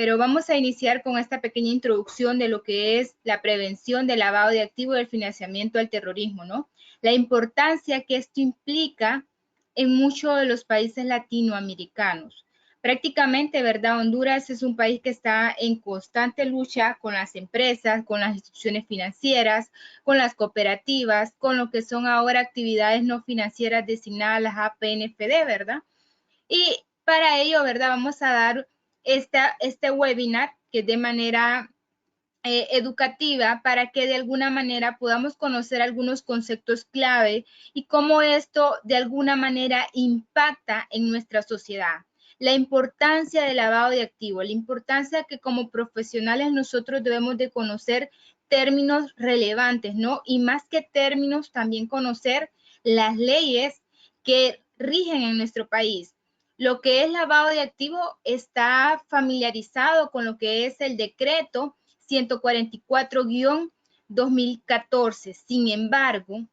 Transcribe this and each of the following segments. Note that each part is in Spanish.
pero vamos a iniciar con esta pequeña introducción de lo que es la prevención del lavado de activos y el financiamiento al terrorismo, ¿no? La importancia que esto implica en muchos de los países latinoamericanos. Prácticamente, ¿verdad? Honduras es un país que está en constante lucha con las empresas, con las instituciones financieras, con las cooperativas, con lo que son ahora actividades no financieras designadas a las APNFD, ¿verdad? Y para ello, ¿verdad? Vamos a dar este webinar que de manera educativa para que de alguna manera podamos conocer algunos conceptos clave y cómo esto de alguna manera impacta en nuestra sociedad. La importancia del lavado de activos, la importancia que como profesionales nosotros debemos de conocer términos relevantes, ¿no? Y más que términos, también conocer las leyes que rigen en nuestro país. Lo que es lavado de activos está familiarizado con lo que es el decreto 144-2014. Sin embargo,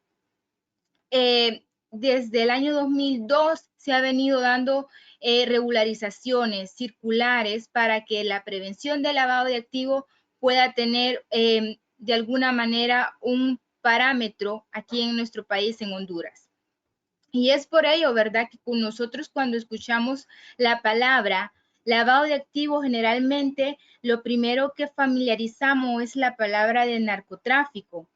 desde el año 2002 se ha venido dando regularizaciones circulares para que la prevención del lavado de activos pueda tener de alguna manera un parámetro aquí en nuestro país, en Honduras. Y es por ello, ¿verdad?, que con nosotros cuando escuchamos la palabra lavado de activos, generalmente lo primero que familiarizamos es la palabra de narcotráfico,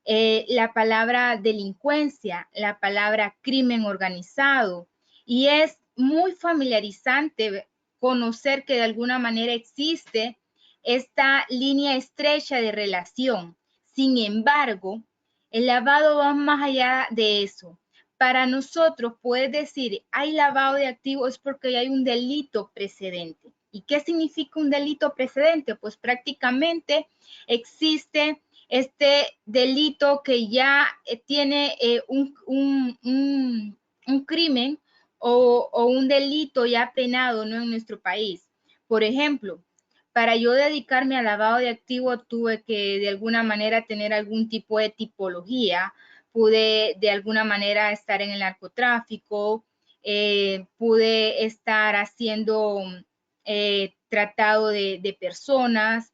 la palabra delincuencia, la palabra crimen organizado. Y es muy familiarizante conocer que de alguna manera existe esta línea estrecha de relación. Sin embargo, el lavado va más allá de eso. Para nosotros, puedes decir, hay lavado de activos es porque hay un delito precedente. ¿Y qué significa un delito precedente? Pues prácticamente existe este delito que ya tiene un crimen o un delito ya penado, ¿no?, en nuestro país. Por ejemplo, para yo dedicarme al lavado de activos tuve que de alguna manera tener algún tipo de tipología, pude de alguna manera estar en el narcotráfico, pude estar haciendo tratado de personas,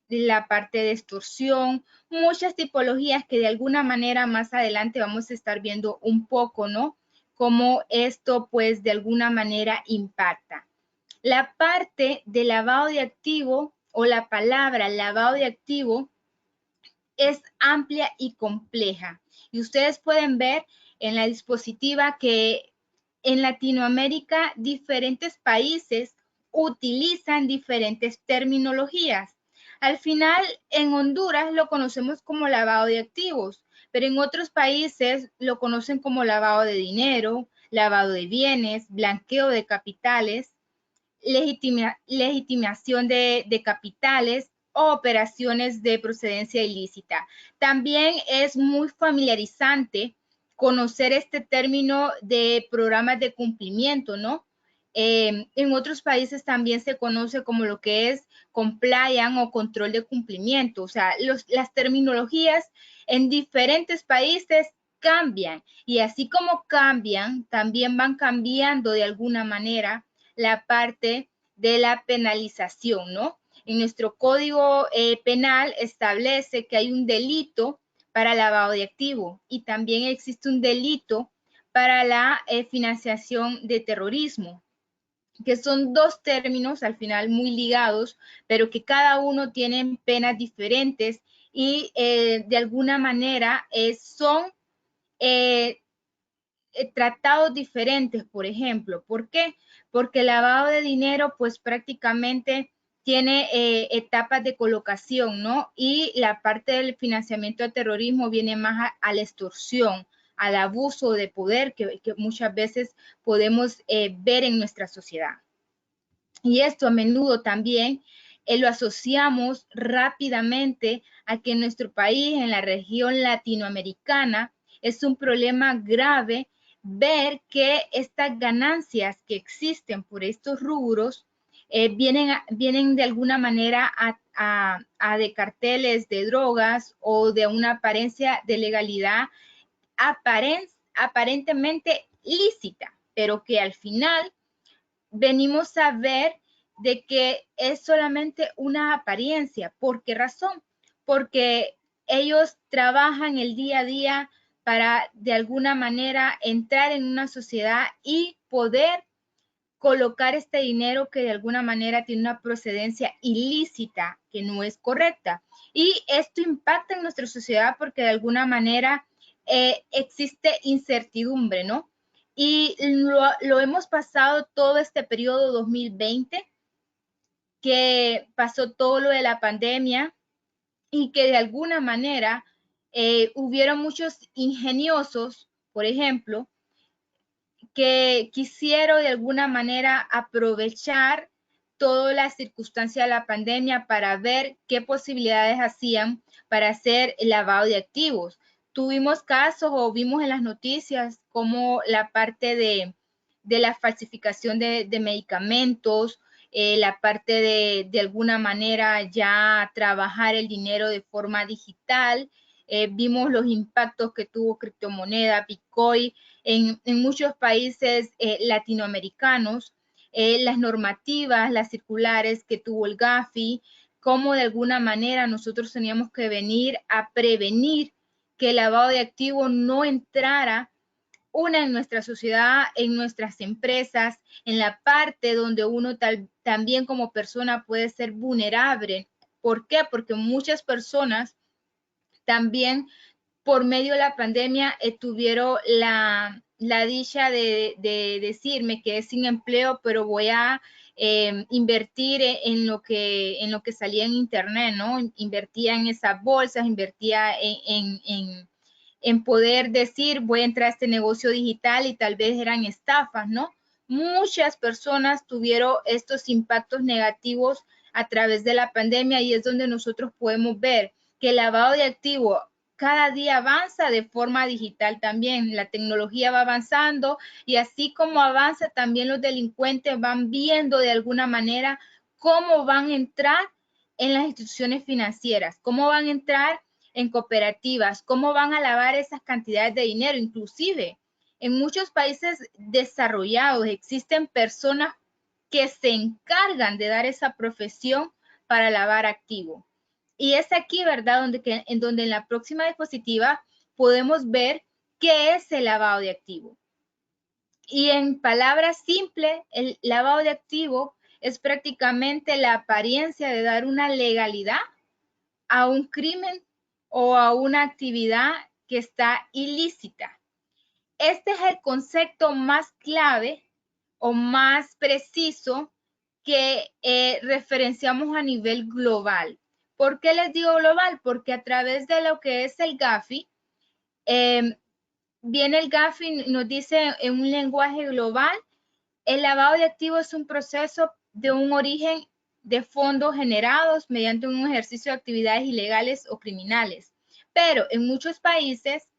la parte de extorsión, muchas tipologías que de alguna manera más adelante vamos a estar viendo un poco, ¿no? Cómo esto pues de alguna manera impacta. La parte de lavado de activo o la palabra lavado de activo es amplia y compleja. Y ustedes pueden ver en la dispositiva que en Latinoamérica diferentes países utilizan diferentes terminologías. Al final, en Honduras lo conocemos como lavado de activos, pero en otros países lo conocen como lavado de dinero, lavado de bienes, blanqueo de capitales, legitimación de capitales o operaciones de procedencia ilícita. También es muy familiarizante conocer este término de programas de cumplimiento, ¿no? En otros países también se conoce como lo que es compliance o control de cumplimiento. O sea, las terminologías en diferentes países cambian y así como cambian, también van cambiando de alguna manera la parte de la penalización, ¿no? En nuestro código penal establece que hay un delito para lavado de activo y también existe un delito para la financiación de terrorismo, que son dos términos al final muy ligados, pero que cada uno tiene penas diferentes y de alguna manera son tratados diferentes, por ejemplo. ¿Por qué? Porque el lavado de dinero, pues prácticamente tiene etapas de colocación, ¿no? Y la parte del financiamiento de terrorismo viene más a la extorsión, al abuso de poder que muchas veces podemos ver en nuestra sociedad. Y esto a menudo también lo asociamos rápidamente a que en nuestro país, en la región latinoamericana, es un problema grave ver que estas ganancias que existen por estos rubros vienen de alguna manera de carteles de drogas o de una apariencia de legalidad aparentemente lícita, pero que al final venimos a ver de que es solamente una apariencia. ¿Por qué razón? Porque ellos trabajan el día a día para de alguna manera entrar en una sociedad y poder colocar este dinero que de alguna manera tiene una procedencia ilícita, que no es correcta. Y esto impacta en nuestra sociedad porque de alguna manera existe incertidumbre, ¿no? Y lo hemos pasado todo este periodo 2020, que pasó todo lo de la pandemia y que de alguna manera hubieron muchos ingeniosos, por ejemplo, que quisieron de alguna manera aprovechar toda la circunstancia de la pandemia para ver qué posibilidades hacían para hacer el lavado de activos. Tuvimos casos o vimos en las noticias como la parte de la falsificación de medicamentos, la parte de alguna manera ya trabajar el dinero de forma digital. Vimos los impactos que tuvo criptomoneda, Bitcoin, en muchos países latinoamericanos, las normativas, las circulares que tuvo el Gafi, cómo de alguna manera nosotros teníamos que venir a prevenir que el lavado de activos no entrara en nuestra sociedad, en nuestras empresas, en la parte donde uno también como persona puede ser vulnerable. ¿Por qué? Porque muchas personas también por medio de la pandemia tuvieron la dicha de decirme que es sin empleo, pero voy a invertir en lo que salía en internet, ¿no? Invertía en esas bolsas, invertía en poder decir, voy a entrar a este negocio digital y tal vez eran estafas, ¿no? Muchas personas tuvieron estos impactos negativos a través de la pandemia y es donde nosotros podemos ver que el lavado de activos cada día avanza de forma digital también. La tecnología va avanzando y así como avanza, también los delincuentes van viendo de alguna manera cómo van a entrar en las instituciones financieras, cómo van a entrar en cooperativas, cómo van a lavar esas cantidades de dinero. Inclusive, en muchos países desarrollados existen personas que se encargan de dar esa profesión para lavar activos. Y es aquí, ¿verdad? Donde en la próxima diapositiva podemos ver qué es el lavado de activos. Y en palabras simples, el lavado de activos es prácticamente la apariencia de dar una legalidad a un crimen o a una actividad que está ilícita. Este es el concepto más clave o más preciso que referenciamos a nivel global. ¿Por qué les digo global? Porque a través de lo que es el Gafi, viene el Gafi y nos dice en un lenguaje global, el lavado de activos es un proceso de un origen de fondos generados mediante un ejercicio de actividades ilegales o criminales. Pero en muchos países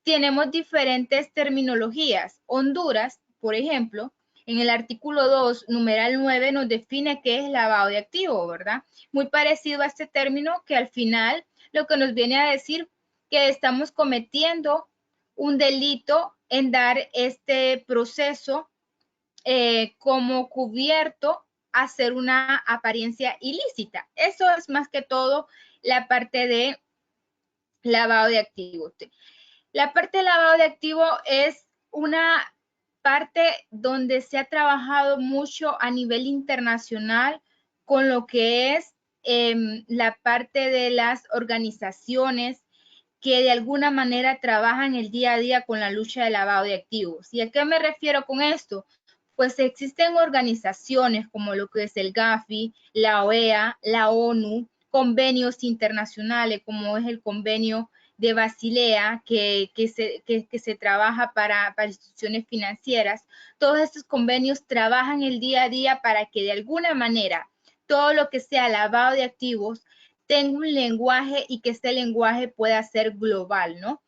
tenemos diferentes terminologías. Honduras, por ejemplo, en el artículo 2, numeral 9, nos define qué es lavado de activos, ¿verdad? Muy parecido a este término que al final lo que nos viene a decir que estamos cometiendo un delito en dar este proceso como cubierto a hacer una apariencia ilícita. Eso es más que todo la parte de lavado de activos. La parte de lavado de activos es una parte donde se ha trabajado mucho a nivel internacional con lo que es la parte de las organizaciones que de alguna manera trabajan el día a día con la lucha de lavado de activos. ¿Y a qué me refiero con esto? Pues existen organizaciones como lo que es el Gafi, la OEA, la ONU, convenios internacionales como es el convenio de Basilea que se trabaja para instituciones financieras. Todos estos convenios trabajan el día a día para que de alguna manera todo lo que sea lavado de activos tenga un lenguaje y que este lenguaje pueda ser global, ¿no?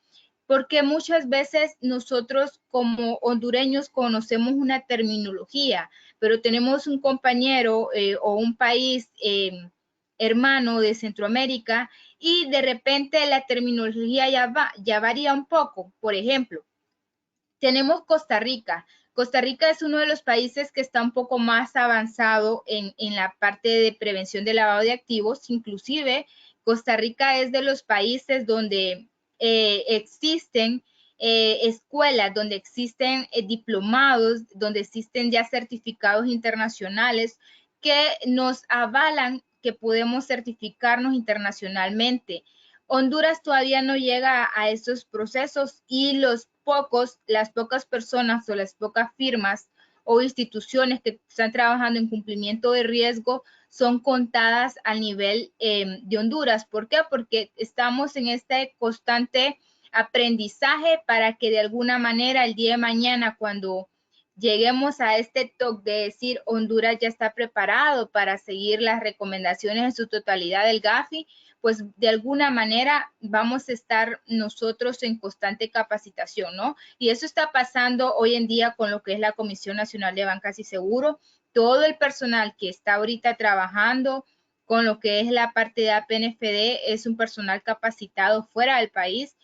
Porque muchas veces nosotros como hondureños conocemos una terminología, pero tenemos un compañero o un país hermano de Centroamérica y de repente la terminología ya varía un poco. Por ejemplo, tenemos Costa Rica. Costa Rica es uno de los países que está un poco más avanzado en la parte de prevención de lavado de activos. Inclusive, Costa Rica es de los países donde existen escuelas, donde existen diplomados, donde existen ya certificados internacionales que nos avalan que podemos certificarnos internacionalmente. Honduras todavía no llega a esos procesos y las pocas personas o las pocas firmas o instituciones que están trabajando en cumplimiento de riesgo son contadas al nivel de Honduras. ¿Por qué? Porque estamos en este constante aprendizaje para que de alguna manera el día de mañana, cuando lleguemos a este toque de decir Honduras ya está preparado para seguir las recomendaciones en su totalidad del Gafi, pues de alguna manera vamos a estar nosotros en constante capacitación, ¿no? Y eso está pasando hoy en día con lo que es la Comisión Nacional de Bancas y Seguro. Todo el personal que está ahorita trabajando con lo que es la parte de APNFD es un personal capacitado fuera del país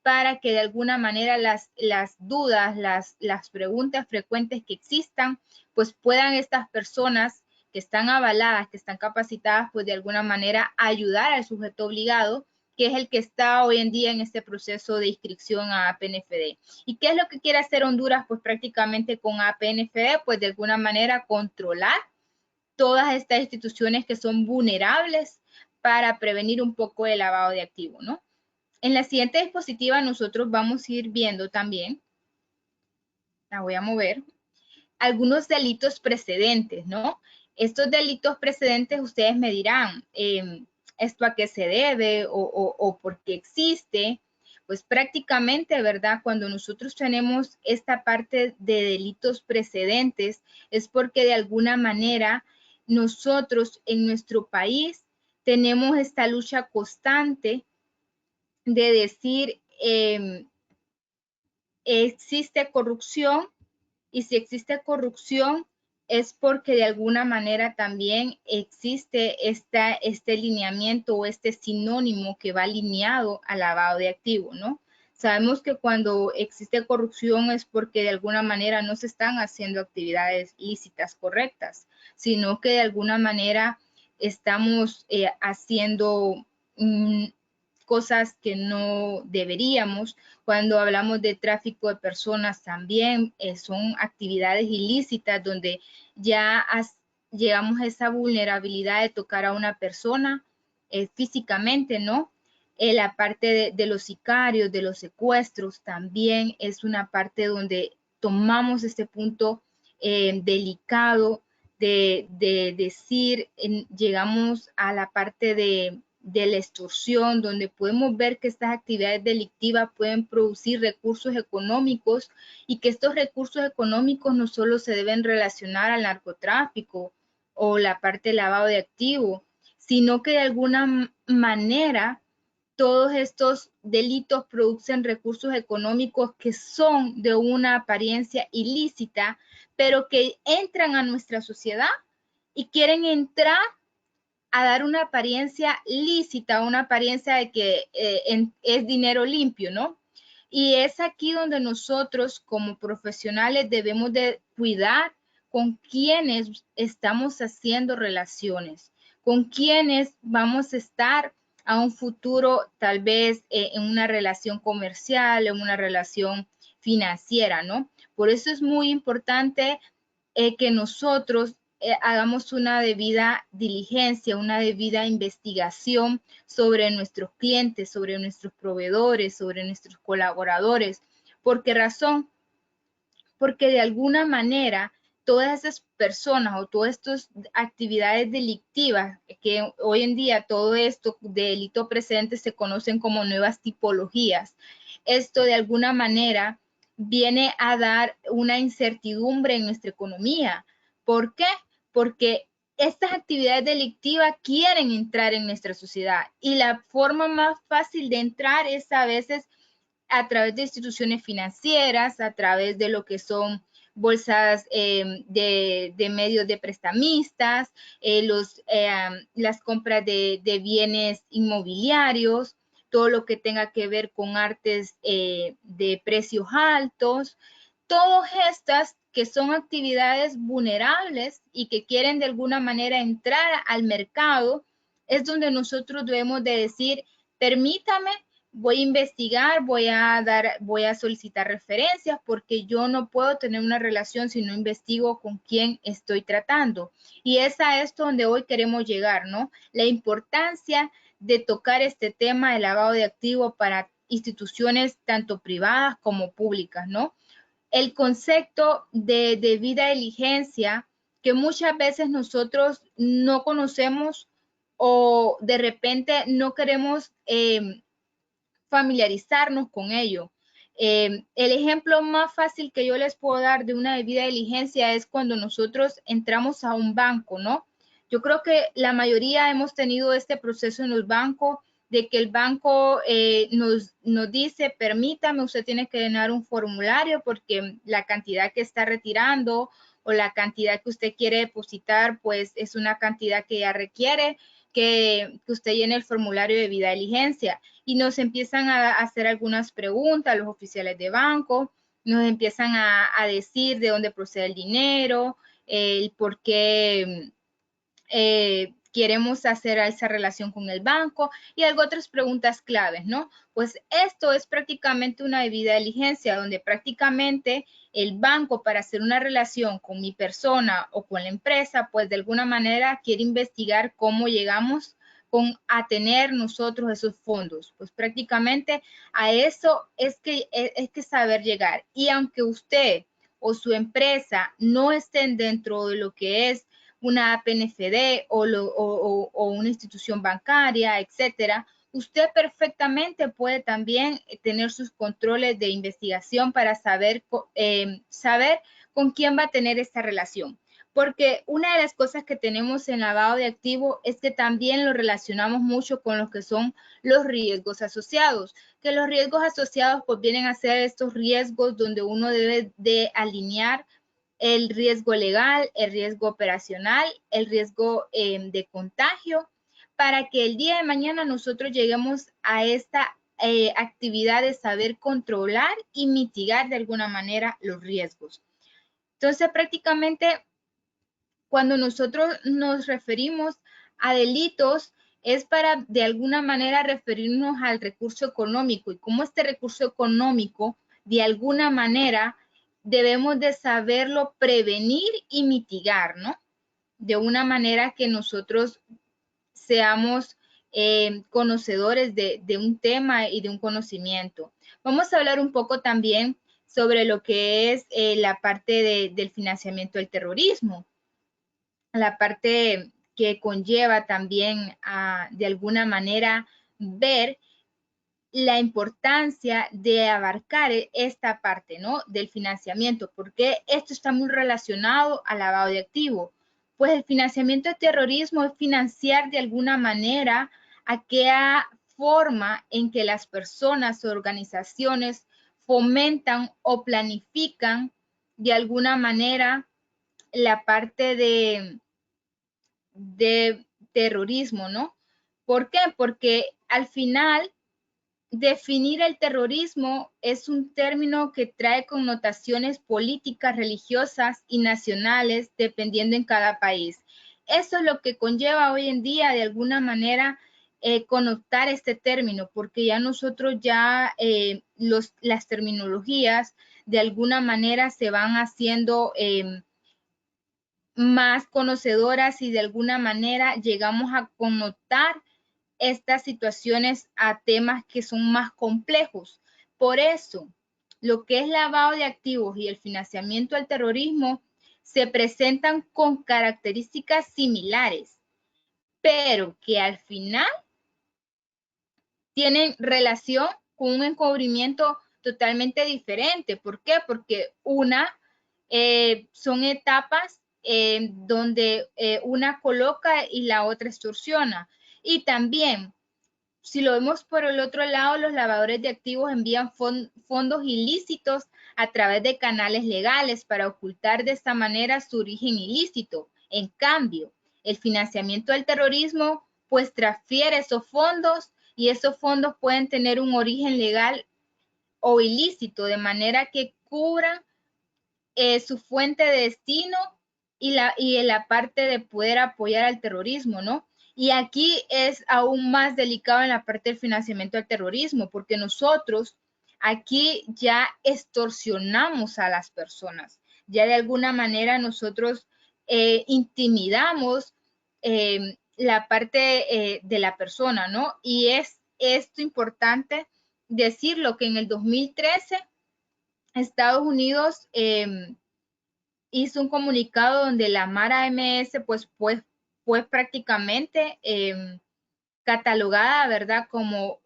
para que de alguna manera las dudas, las preguntas frecuentes que existan, pues puedan estas personas que están avaladas, que están capacitadas, pues de alguna manera ayudar al sujeto obligado, que es el que está hoy en día en este proceso de inscripción a APNFD. ¿Y qué es lo que quiere hacer Honduras? Pues prácticamente con APNFD, pues de alguna manera controlar todas estas instituciones que son vulnerables para prevenir un poco el lavado de activos, ¿no? En la siguiente diapositiva nosotros vamos a ir viendo también, la voy a mover, algunos delitos precedentes, ¿no? Estos delitos precedentes ustedes me dirán, ¿esto a qué se debe o por qué existe? Pues prácticamente, ¿verdad? Cuando nosotros tenemos esta parte de delitos precedentes es porque de alguna manera nosotros en nuestro país tenemos esta lucha constante de decir, existe corrupción y si existe corrupción es porque de alguna manera también existe este lineamiento o este sinónimo que va alineado al lavado de activos, ¿no? Sabemos que cuando existe corrupción es porque de alguna manera no se están haciendo actividades lícitas correctas, sino que de alguna manera estamos haciendo cosas que no deberíamos. Cuando hablamos de tráfico de personas también son actividades ilícitas donde ya llegamos a esa vulnerabilidad de tocar a una persona físicamente, ¿no? La parte de los sicarios, de los secuestros, también es una parte donde tomamos este punto delicado de decir, llegamos a la parte de la extorsión, donde podemos ver que estas actividades delictivas pueden producir recursos económicos y que estos recursos económicos no solo se deben relacionar al narcotráfico o la parte de lavado de activos, sino que de alguna manera todos estos delitos producen recursos económicos que son de una apariencia ilícita, pero que entran a nuestra sociedad y quieren entrar a dar una apariencia lícita, una apariencia de que es dinero limpio, ¿no? Y es aquí donde nosotros como profesionales debemos de cuidar con quienes estamos haciendo relaciones, con quienes vamos a estar a un futuro tal vez en una relación comercial, en una relación financiera, ¿no? Por eso es muy importante que nosotros hagamos una debida diligencia, una debida investigación sobre nuestros clientes, sobre nuestros proveedores, sobre nuestros colaboradores. ¿Por qué razón? Porque de alguna manera todas esas personas o todas estas actividades delictivas, que hoy en día todo esto de delito presente se conocen como nuevas tipologías, esto de alguna manera viene a dar una incertidumbre en nuestra economía. ¿Por qué? Porque estas actividades delictivas quieren entrar en nuestra sociedad y la forma más fácil de entrar es a veces a través de instituciones financieras, a través de lo que son bolsas de medios de prestamistas, las compras de bienes inmobiliarios, todo lo que tenga que ver con artes de precios altos, todas estas que son actividades vulnerables y que quieren de alguna manera entrar al mercado, es donde nosotros debemos de decir, permítame, voy a investigar, voy a solicitar referencias, porque yo no puedo tener una relación si no investigo con quién estoy tratando. Y es a esto donde hoy queremos llegar, ¿no? La importancia de tocar este tema de lavado de activos para instituciones tanto privadas como públicas, ¿no? El concepto de debida diligencia que muchas veces nosotros no conocemos o de repente no queremos familiarizarnos con ello. El ejemplo más fácil que yo les puedo dar de una debida diligencia es cuando nosotros entramos a un banco, ¿no? Yo creo que la mayoría hemos tenido este proceso en los bancos de que el banco nos dice, permítame, usted tiene que llenar un formulario porque la cantidad que está retirando o la cantidad que usted quiere depositar, pues es una cantidad que ya requiere que usted llene el formulario de debida diligencia. Y nos empiezan a hacer algunas preguntas los oficiales de banco, nos empiezan a decir de dónde procede el dinero, el por qué queremos hacer esa relación con el banco y algo otras preguntas claves, ¿no? Pues esto es prácticamente una debida diligencia donde prácticamente el banco para hacer una relación con mi persona o con la empresa, pues de alguna manera quiere investigar cómo llegamos a tener nosotros esos fondos. Pues prácticamente a eso es que saber llegar. Y aunque usted o su empresa no estén dentro de lo que es una PNFD o una institución bancaria, etcétera, usted perfectamente puede también tener sus controles de investigación para saber con quién va a tener esta relación. Porque una de las cosas que tenemos en lavado de activos es que también lo relacionamos mucho con lo que son los riesgos asociados, que los riesgos asociados pues vienen a ser estos riesgos donde uno debe de alinear el riesgo legal, el riesgo operacional, el riesgo de contagio, para que el día de mañana nosotros lleguemos a esta actividad de saber controlar y mitigar de alguna manera los riesgos. Entonces, prácticamente, cuando nosotros nos referimos a delitos, es para de alguna manera referirnos al recurso económico y cómo este recurso económico de alguna manera debemos de saberlo prevenir y mitigar, ¿no? De una manera que nosotros seamos conocedores de un tema y de un conocimiento. Vamos a hablar un poco también sobre lo que es la parte del financiamiento del terrorismo, la parte que conlleva también de alguna manera ver la importancia de abarcar esta parte, ¿no? Del financiamiento, porque esto está muy relacionado al lavado de activos. Pues el financiamiento de terrorismo es financiar de alguna manera aquella forma en que las personas o organizaciones fomentan o planifican de alguna manera la parte de terrorismo, ¿no? ¿Por qué? Porque al final definir el terrorismo es un término que trae connotaciones políticas, religiosas y nacionales dependiendo en cada país. Eso es lo que conlleva hoy en día de alguna manera connotar este término, porque ya nosotros ya las terminologías de alguna manera se van haciendo más conocedoras y de alguna manera llegamos a connotar estas situaciones a temas que son más complejos. Por eso, lo que es lavado de activos y el financiamiento al terrorismo se presentan con características similares, pero que al final tienen relación con un encubrimiento totalmente diferente. ¿Por qué? Porque son etapas donde una coloca y la otra extorsiona. Y también, si lo vemos por el otro lado, los lavadores de activos envían fondos ilícitos a través de canales legales para ocultar de esta manera su origen ilícito. En cambio, el financiamiento del terrorismo pues transfiere esos fondos y esos fondos pueden tener un origen legal o ilícito, de manera que cubran su fuente de destino y la parte de poder apoyar al terrorismo, ¿no? Y aquí es aún más delicado en la parte del financiamiento al terrorismo, porque nosotros aquí ya extorsionamos a las personas, ya de alguna manera nosotros intimidamos la parte de la persona, ¿no? Y es esto importante decirlo, que en el 2013 Estados Unidos hizo un comunicado donde la Mara MS pues fue prácticamente catalogada, ¿verdad?, como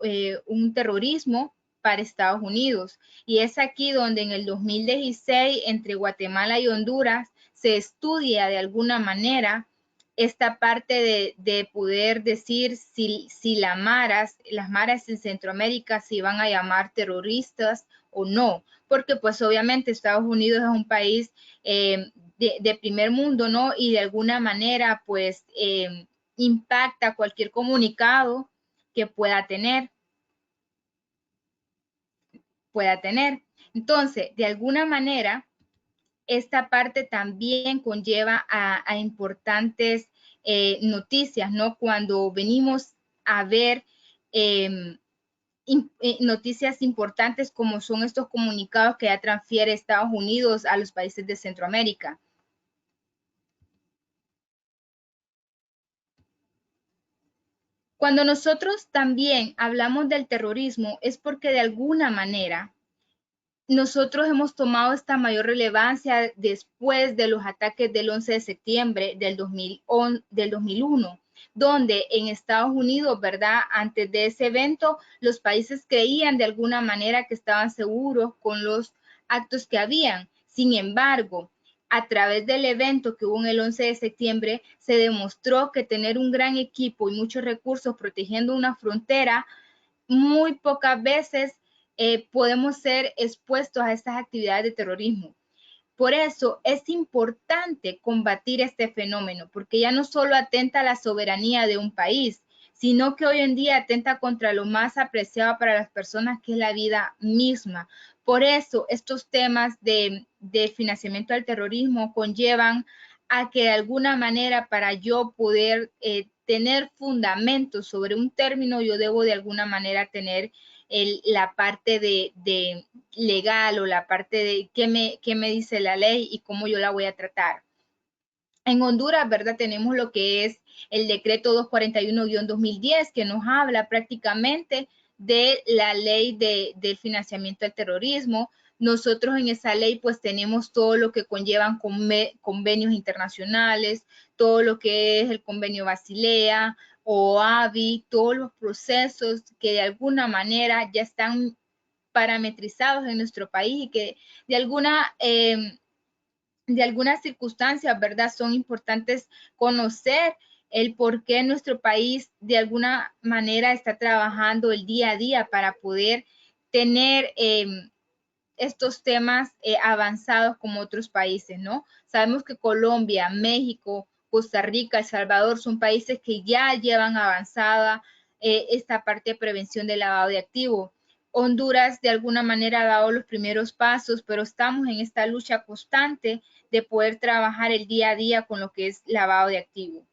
un terrorismo para Estados Unidos. Y es aquí donde en el 2016 entre Guatemala y Honduras se estudia de alguna manera esta parte de poder decir si las maras en Centroamérica se iban a llamar terroristas o no, porque pues obviamente Estados Unidos es un país de primer mundo, ¿no? Y de alguna manera pues impacta cualquier comunicado que pueda tener. Entonces, de alguna manera, esta parte también conlleva a importantes noticias, ¿no? Cuando venimos a ver noticias importantes como son estos comunicados que ya transfiere Estados Unidos a los países de Centroamérica. Cuando nosotros también hablamos del terrorismo es porque de alguna manera nosotros hemos tomado esta mayor relevancia después de los ataques del 11 de septiembre del 2001, donde en Estados Unidos, ¿verdad? Antes de ese evento, los países creían de alguna manera que estaban seguros con los actos que habían. Sin embargo, a través del evento que hubo en el 11 de septiembre, se demostró que tener un gran equipo y muchos recursos protegiendo una frontera muy pocas veces podemos ser expuestos a estas actividades de terrorismo. Por eso es importante combatir este fenómeno, porque ya no solo atenta a la soberanía de un país, sino que hoy en día atenta contra lo más apreciado para las personas, que es la vida misma. Por eso estos temas de financiamiento al terrorismo conllevan a que de alguna manera para yo poder tener fundamentos sobre un término, yo debo de alguna manera tener la parte de legal o la parte de qué me dice la ley y cómo yo la voy a tratar. En Honduras, ¿verdad? Tenemos lo que es el decreto 241-2010, que nos habla prácticamente de la ley del financiamiento al terrorismo. Nosotros en esa ley pues tenemos todo lo que conllevan convenios internacionales, todo lo que es el convenio Basilea, OAVI, todos los procesos que de alguna manera ya están parametrizados en nuestro país y que de algunas circunstancias, ¿verdad? Son importantes conocer el por qué nuestro país de alguna manera está trabajando el día a día para poder tener estos temas avanzados como otros países, ¿no? Sabemos que Colombia, México, Costa Rica, El Salvador son países que ya llevan avanzada esta parte de prevención del lavado de activos. Honduras de alguna manera ha dado los primeros pasos, pero estamos en esta lucha constante de poder trabajar el día a día con lo que es lavado de activos.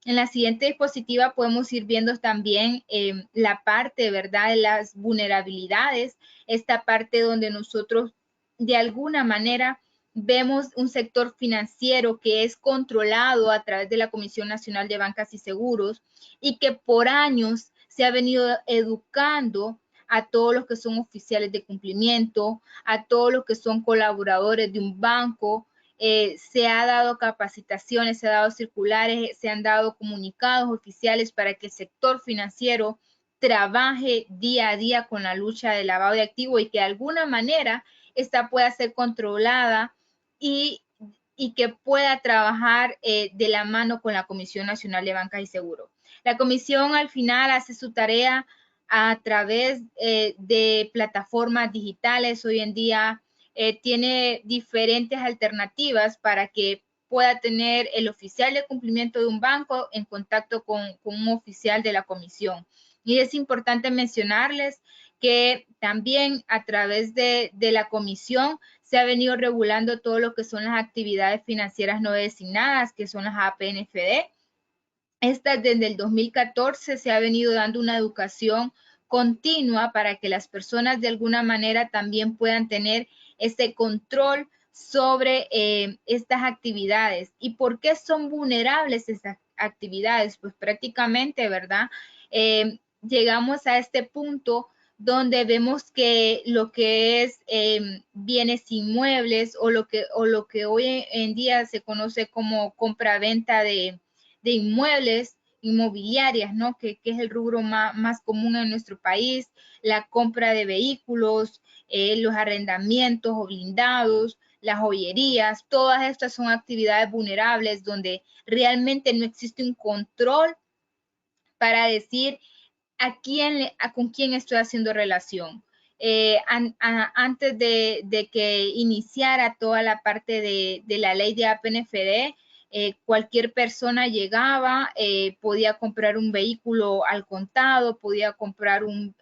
En la siguiente diapositiva podemos ir viendo también la parte, ¿verdad?, de las vulnerabilidades, esta parte donde nosotros de alguna manera vemos un sector financiero que es controlado a través de la Comisión Nacional de Bancas y Seguros y que por años se ha venido educando a todos los que son oficiales de cumplimiento, a todos los que son colaboradores de un banco. Se ha dado capacitaciones, se ha dado circulares, se han dado comunicados oficiales para que el sector financiero trabaje día a día con la lucha del lavado de activos y que de alguna manera esta pueda ser controlada y que pueda trabajar de la mano con la Comisión Nacional de Bancas y Seguros. La comisión al final hace su tarea a través de plataformas digitales. Hoy en día tiene diferentes alternativas para que pueda tener el oficial de cumplimiento de un banco en contacto con un oficial de la comisión. Y es importante mencionarles que también a través de la comisión se ha venido regulando todo lo que son las actividades financieras no designadas, que son las APNFD. Estas desde el 2014 se ha venido dando una educación continua para que las personas de alguna manera también puedan tener ese control sobre estas actividades. ¿Y por qué son vulnerables estas actividades? Pues prácticamente, ¿verdad? Llegamos a este punto donde vemos que lo que es bienes inmuebles o lo que hoy en día se conoce como compra-venta de inmuebles, inmobiliarias, ¿no? Que es el rubro más común en nuestro país, la compra de vehículos, los arrendamientos o blindados, las joyerías, todas estas son actividades vulnerables donde realmente no existe un control para decir con quién estoy haciendo relación. Antes de que iniciara toda la parte de la ley de APNFD, cualquier persona llegaba, podía comprar un vehículo al contado, podía comprar un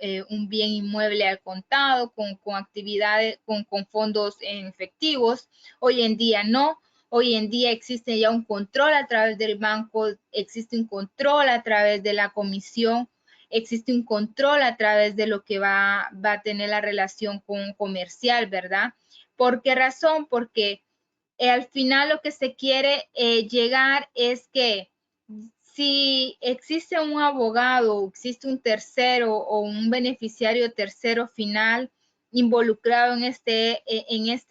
bien inmueble al contado, con actividades, con fondos en efectivos. Hoy en día no. Hoy en día existe ya un control a través del banco, existe un control a través de la comisión, existe un control a través de lo que va a tener la relación con comercial, ¿verdad? ¿Por qué razón? Porque al final lo que se quiere llegar es que si existe un abogado, existe un tercero o un beneficiario tercero final involucrado en este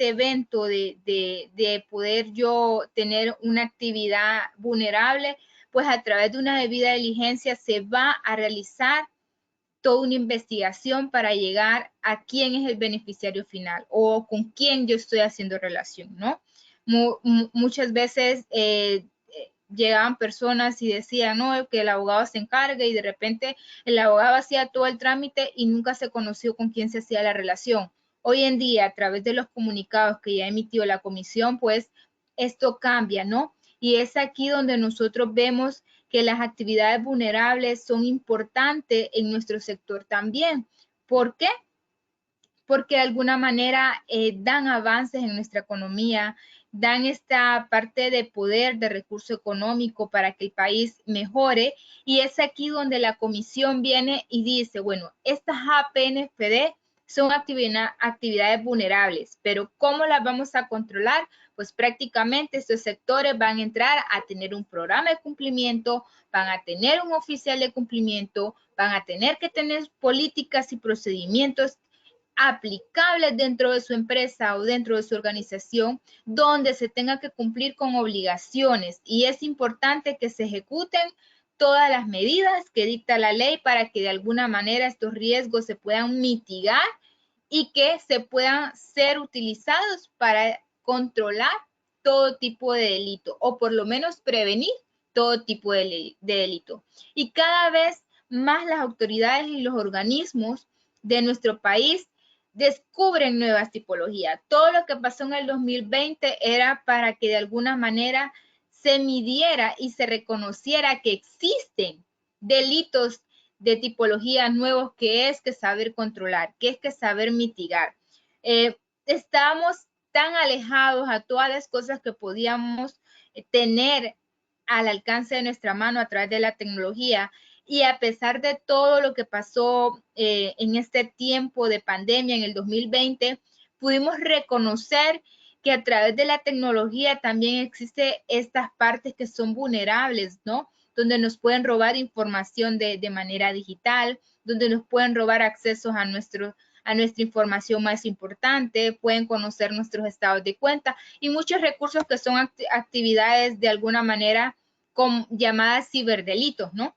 evento de poder yo tener una actividad vulnerable, pues a través de una debida diligencia se va a realizar toda una investigación para llegar a quién es el beneficiario final o con quién yo estoy haciendo relación, ¿no? Muchas veces llegaban personas y decían, no, que el abogado se encargue y de repente el abogado hacía todo el trámite y nunca se conoció con quién se hacía la relación. Hoy en día, a través de los comunicados que ya emitió la comisión, pues esto cambia, ¿no? Y es aquí donde nosotros vemos que las actividades vulnerables son importantes en nuestro sector también. ¿Por qué? Porque de alguna manera dan avances en nuestra economía, dan esta parte de poder, de recurso económico para que el país mejore. Y es aquí donde la comisión viene y dice, bueno, estas APNFD son actividades vulnerables, pero ¿cómo las vamos a controlar? Pues prácticamente estos sectores van a entrar a tener un programa de cumplimiento, van a tener un oficial de cumplimiento, van a tener que tener políticas y procedimientos aplicables dentro de su empresa o dentro de su organización, donde se tenga que cumplir con obligaciones, y es importante que se ejecuten todas las medidas que dicta la ley para que de alguna manera estos riesgos se puedan mitigar y que se puedan ser utilizados para controlar todo tipo de delito o por lo menos prevenir todo tipo de delito. Y cada vez más las autoridades y los organismos de nuestro país descubren nuevas tipologías. Todo lo que pasó en el 2020 era para que de alguna manera se midiera y se reconociera que existen delitos de tipologías nuevos que es que saber controlar, que es que saber mitigar. Estamos tan alejados a todas las cosas que podíamos tener al alcance de nuestra mano a través de la tecnología, y a pesar de todo lo que pasó en este tiempo de pandemia en el 2020, pudimos reconocer que a través de la tecnología también existe estas partes que son vulnerables, ¿no? Donde nos pueden robar información de manera digital, donde nos pueden robar accesos a nuestra información más importante, pueden conocer nuestros estados de cuenta y muchos recursos que son actividades de alguna manera llamadas ciberdelitos, ¿no?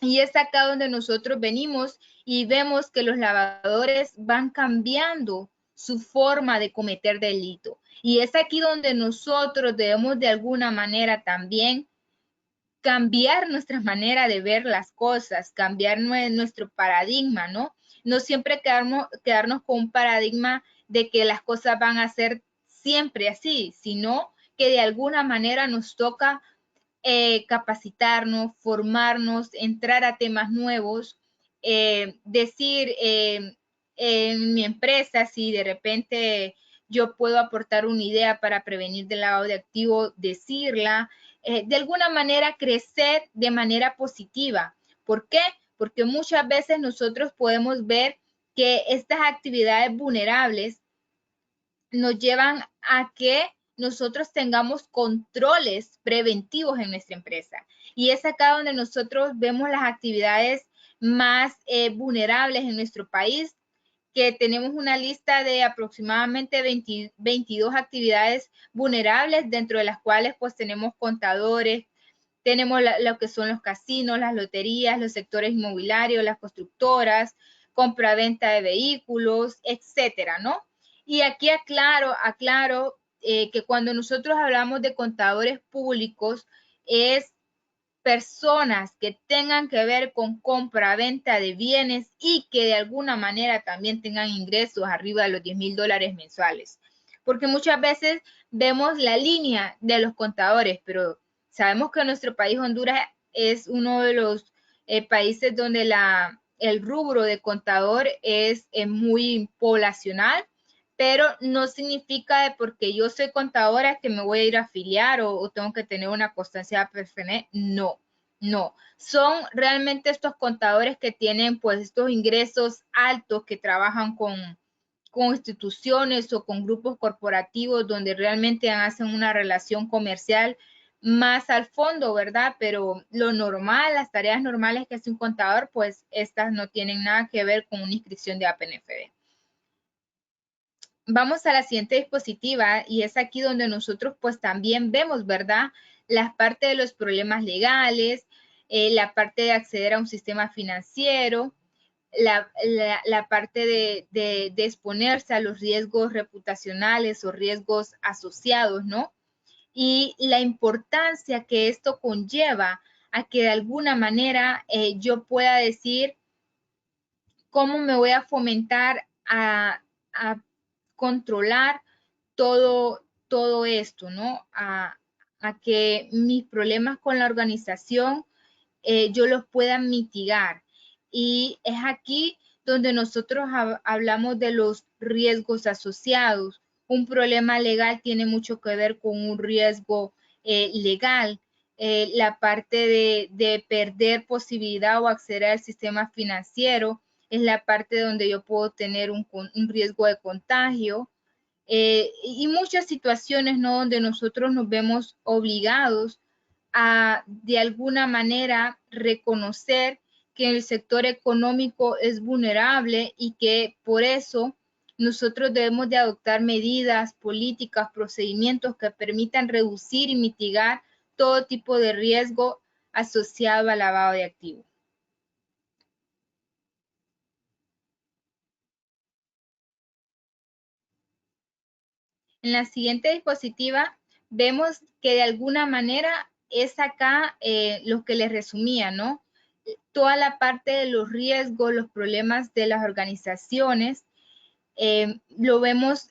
Y es acá donde nosotros venimos y vemos que los lavadores van cambiando su forma de cometer delito. Y es aquí donde nosotros debemos de alguna manera también cambiar nuestra manera de ver las cosas, cambiar nuestro paradigma, ¿no? No siempre quedarnos con un paradigma de que las cosas van a ser siempre así, sino que de alguna manera nos toca capacitarnos, formarnos, entrar a temas nuevos, decir en mi empresa, si de repente yo puedo aportar una idea para prevenir del lavado de activos, decirla, de alguna manera crecer de manera positiva. ¿Por qué? Porque muchas veces nosotros podemos ver que estas actividades vulnerables nos llevan a que nosotros tengamos controles preventivos en nuestra empresa. Y es acá donde nosotros vemos las actividades más vulnerables en nuestro país, que tenemos una lista de aproximadamente 22 actividades vulnerables, dentro de las cuales pues tenemos contadores, tenemos lo que son los casinos, las loterías, los sectores inmobiliarios, las constructoras, compra-venta de vehículos, etcétera, ¿no? Y aquí aclaro que cuando nosotros hablamos de contadores públicos, es personas que tengan que ver con compra-venta de bienes y que de alguna manera también tengan ingresos arriba de los $10,000 mensuales. Porque muchas veces vemos la línea de los contadores, pero sabemos que nuestro país, Honduras, es uno de los países donde el rubro de contador es muy poblacional, pero no significa de porque yo soy contadora que me voy a ir a afiliar o tengo que tener una constancia personal. No, no. Son realmente estos contadores que tienen pues estos ingresos altos, que trabajan con instituciones o con grupos corporativos donde realmente hacen una relación comercial más al fondo, ¿verdad? Pero lo normal, las tareas normales que hace un contador, pues estas no tienen nada que ver con una inscripción de APNFB. Vamos a la siguiente diapositiva y es aquí donde nosotros pues también vemos, ¿verdad? La parte de los problemas legales, la parte de acceder a un sistema financiero, la parte de exponerse a los riesgos reputacionales o riesgos asociados, ¿no? Y la importancia que esto conlleva a que de alguna manera yo pueda decir cómo me voy a fomentar a controlar todo esto, ¿no? A que mis problemas con la organización yo los pueda mitigar. Y es aquí donde nosotros hablamos de los riesgos asociados. Un problema legal tiene mucho que ver con un riesgo legal. La parte de perder posibilidad o acceder al sistema financiero es la parte donde yo puedo tener un riesgo de contagio. Y muchas situaciones, ¿no? Donde nosotros nos vemos obligados a, de alguna manera, reconocer que el sector económico es vulnerable y que por eso nosotros debemos de adoptar medidas, políticas, procedimientos que permitan reducir y mitigar todo tipo de riesgo asociado al lavado de activos. En la siguiente diapositiva vemos que de alguna manera es acá lo que les resumía, ¿no? Toda la parte de los riesgos, los problemas de las organizaciones, lo vemos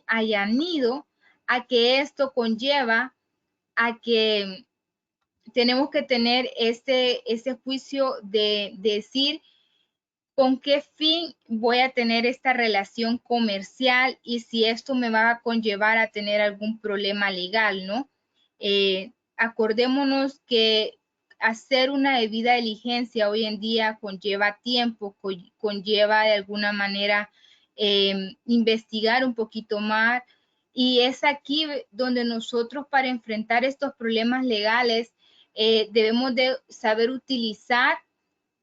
allanido a que esto conlleva a que tenemos que tener ese juicio de decir con qué fin voy a tener esta relación comercial y si esto me va a conllevar a tener algún problema legal, ¿no? Acordémonos que hacer una debida diligencia hoy en día conlleva tiempo, conlleva de alguna manera investigar un poquito más, y es aquí donde nosotros, para enfrentar estos problemas legales, debemos de saber utilizar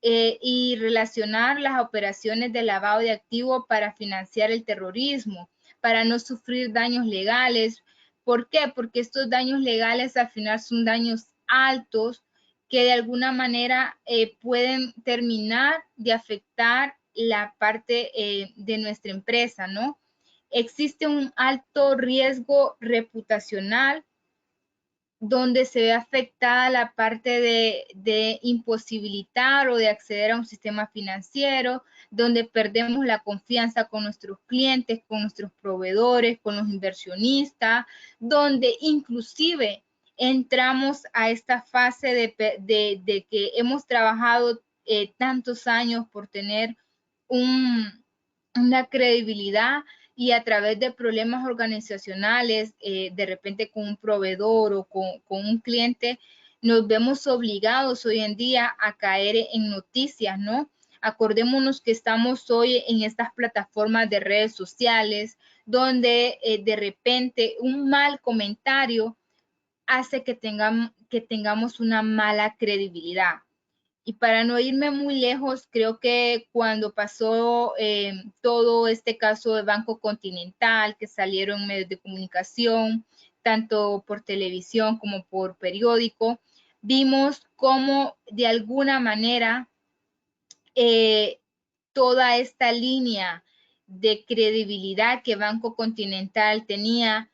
y relacionar las operaciones de lavado de activos para financiar el terrorismo, para no sufrir daños legales. ¿Por qué? Porque estos daños legales al final son daños altos que de alguna manera pueden terminar de afectar la parte de nuestra empresa, ¿no? Existe un alto riesgo reputacional donde se ve afectada la parte de imposibilitar o de acceder a un sistema financiero, donde perdemos la confianza con nuestros clientes, con nuestros proveedores, con los inversionistas, donde inclusive entramos a esta fase de que hemos trabajado tantos años por tener una credibilidad, y a través de problemas organizacionales, de repente con un proveedor o con un cliente, nos vemos obligados hoy en día a caer en noticias, ¿no? Acordémonos que estamos hoy en estas plataformas de redes sociales, donde de repente un mal comentario hace que tengamos una mala credibilidad. Y para no irme muy lejos, creo que cuando pasó todo este caso de Banco Continental, que salieron medios de comunicación, tanto por televisión como por periódico, vimos cómo de alguna manera toda esta línea de credibilidad que Banco Continental tenía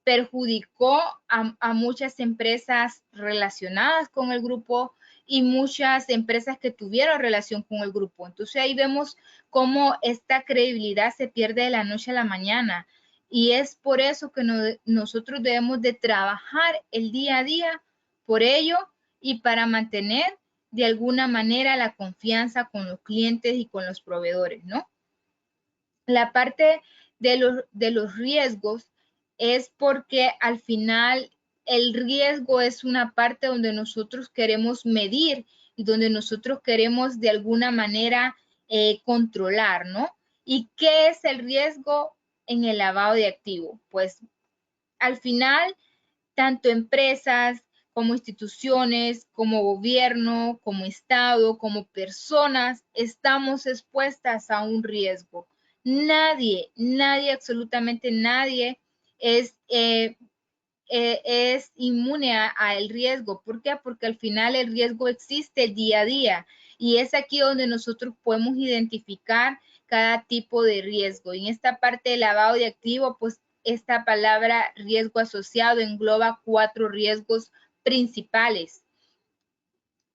perjudicó a muchas empresas relacionadas con el grupo y muchas empresas que tuvieron relación con el grupo. Entonces ahí vemos cómo esta credibilidad se pierde de la noche a la mañana. Y es por eso que nosotros debemos de trabajar el día a día por ello y para mantener de alguna manera la confianza con los clientes y con los proveedores, ¿no? La parte de los riesgos es porque al final el riesgo es una parte donde nosotros queremos medir y donde nosotros queremos de alguna manera controlar, ¿no? ¿Y qué es el riesgo en el lavado de activos? Pues al final, tanto empresas como instituciones, como gobierno, como Estado, como personas, estamos expuestas a un riesgo. Nadie, absolutamente nadie es inmune al riesgo. ¿Por qué? Porque al final el riesgo existe día a día y es aquí donde nosotros podemos identificar cada tipo de riesgo. Y en esta parte de lavado de activos, pues esta palabra riesgo asociado engloba 4 riesgos principales.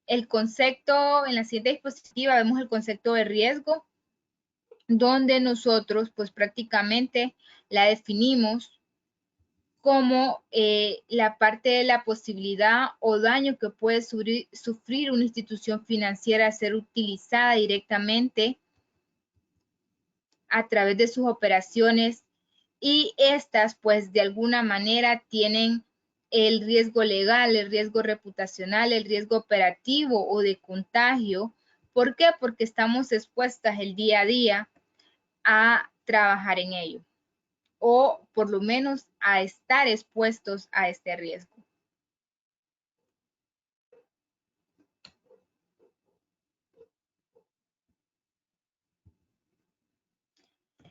El concepto, en la siguiente diapositiva vemos el concepto de riesgo, donde nosotros pues prácticamente la definimos como la parte de la posibilidad o daño que puede sufrir una institución financiera a ser utilizada directamente a través de sus operaciones y estas pues de alguna manera tienen el riesgo legal, el riesgo reputacional, el riesgo operativo o de contagio. ¿Por qué? Porque estamos expuestas el día a día a trabajar en ello o por lo menos a estar expuestos a este riesgo.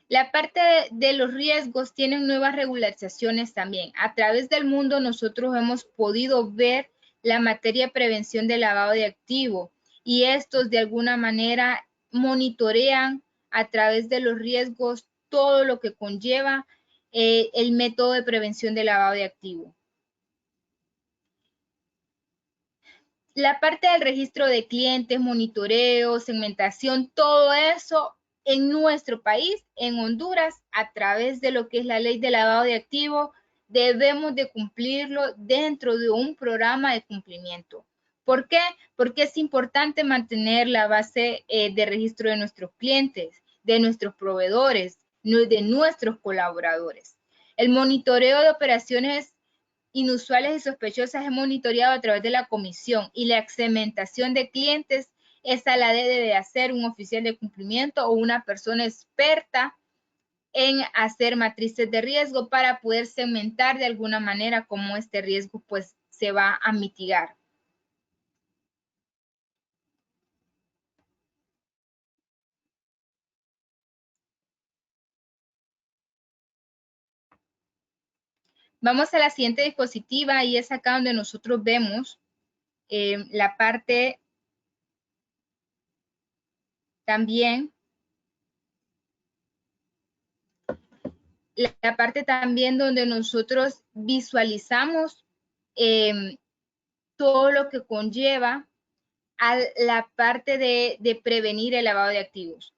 La parte de los riesgos tienen nuevas regularizaciones también. A través del mundo nosotros hemos podido ver la materia de prevención de lavado de activo y estos de alguna manera monitorean a través de los riesgos todo lo que conlleva el método de prevención de lavado de activo. La parte del registro de clientes, monitoreo, segmentación, todo eso en nuestro país, en Honduras, a través de lo que es la ley de lavado de activos, debemos de cumplirlo dentro de un programa de cumplimiento. ¿Por qué? Porque es importante mantener la base de registro de nuestros clientes, de nuestros proveedores, de nuestros colaboradores. El monitoreo de operaciones inusuales y sospechosas es monitoreado a través de la comisión y la segmentación de clientes esa la debe hacer un oficial de cumplimiento o una persona experta en hacer matrices de riesgo para poder segmentar de alguna manera cómo este riesgo pues se va a mitigar. Vamos a la siguiente diapositiva y es acá donde nosotros vemos la parte también la parte también donde nosotros visualizamos todo lo que conlleva a la parte de prevenir el lavado de activos.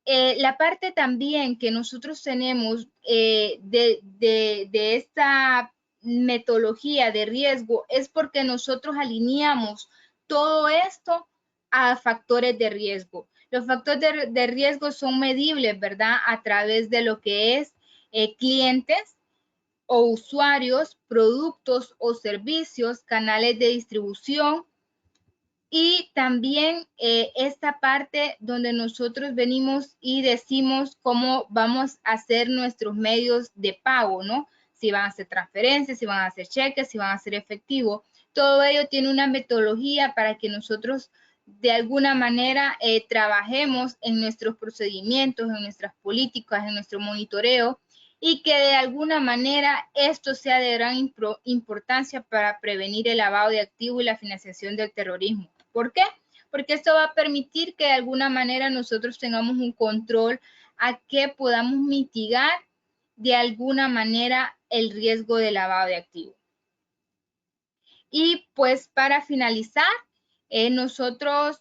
La parte también que nosotros tenemos de esta metodología de riesgo es porque nosotros alineamos todo esto a factores de riesgo. Los factores de riesgo son medibles, ¿verdad? A través de lo que es clientes o usuarios, productos o servicios, canales de distribución, y también esta parte donde nosotros venimos y decimos cómo vamos a hacer nuestros medios de pago, ¿no? Si van a hacer transferencias, si van a hacer cheques, si van a hacer efectivo. Todo ello tiene una metodología para que nosotros de alguna manera trabajemos en nuestros procedimientos, en nuestras políticas, en nuestro monitoreo, y que de alguna manera esto sea de gran importancia para prevenir el lavado de activos y la financiación del terrorismo. ¿Por qué? Porque esto va a permitir que de alguna manera nosotros tengamos un control a que podamos mitigar de alguna manera el riesgo de lavado de activos. Y pues para finalizar, nosotros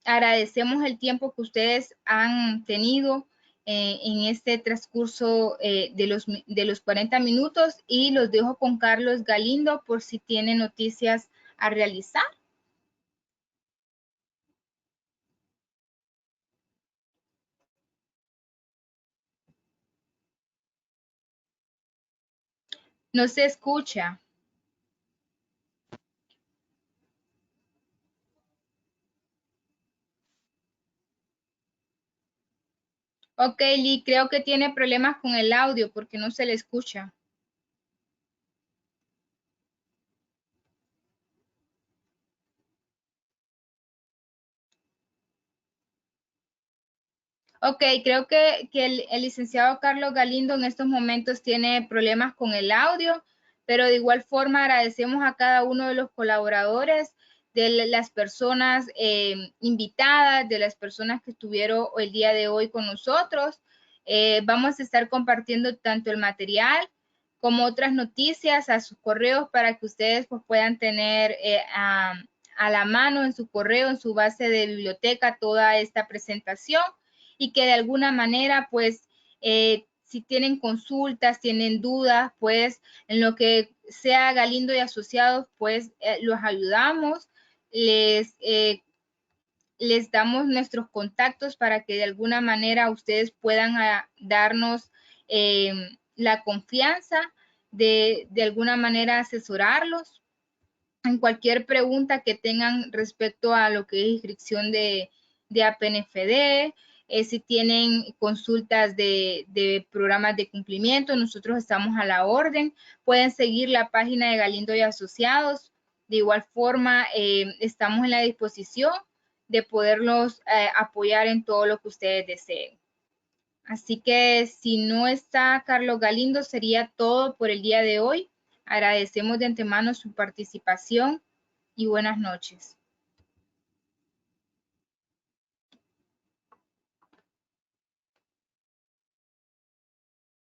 agradecemos el tiempo que ustedes han tenido en este transcurso de los 40 minutos, y los dejo con Carlos Galindo por si tiene noticias a realizar. No se escucha. Ok, Lee, creo que tiene problemas con el audio porque no se le escucha. Ok, creo que el licenciado Carlos Galindo en estos momentos tiene problemas con el audio, pero de igual forma agradecemos a cada uno de los colaboradores, de las personas invitadas, de las personas que estuvieron el día de hoy con nosotros. Vamos a estar compartiendo tanto el material como otras noticias a sus correos para que ustedes pues, puedan tener a la mano en su correo, en su base de biblioteca, toda esta presentación, y que de alguna manera, pues, si tienen consultas, tienen dudas, pues, en lo que sea Galindo y Asociados, pues, los ayudamos, les damos nuestros contactos para que de alguna manera ustedes puedan darnos la confianza de alguna manera asesorarlos en cualquier pregunta que tengan respecto a lo que es inscripción de APNFD, si tienen consultas de programas de cumplimiento, nosotros estamos a la orden. Pueden seguir la página de Galindo y Asociados. De igual forma, estamos en la disposición de poderlos apoyar en todo lo que ustedes deseen. Así que si no está Carlos Galindo, sería todo por el día de hoy. Agradecemos de antemano su participación y buenas noches.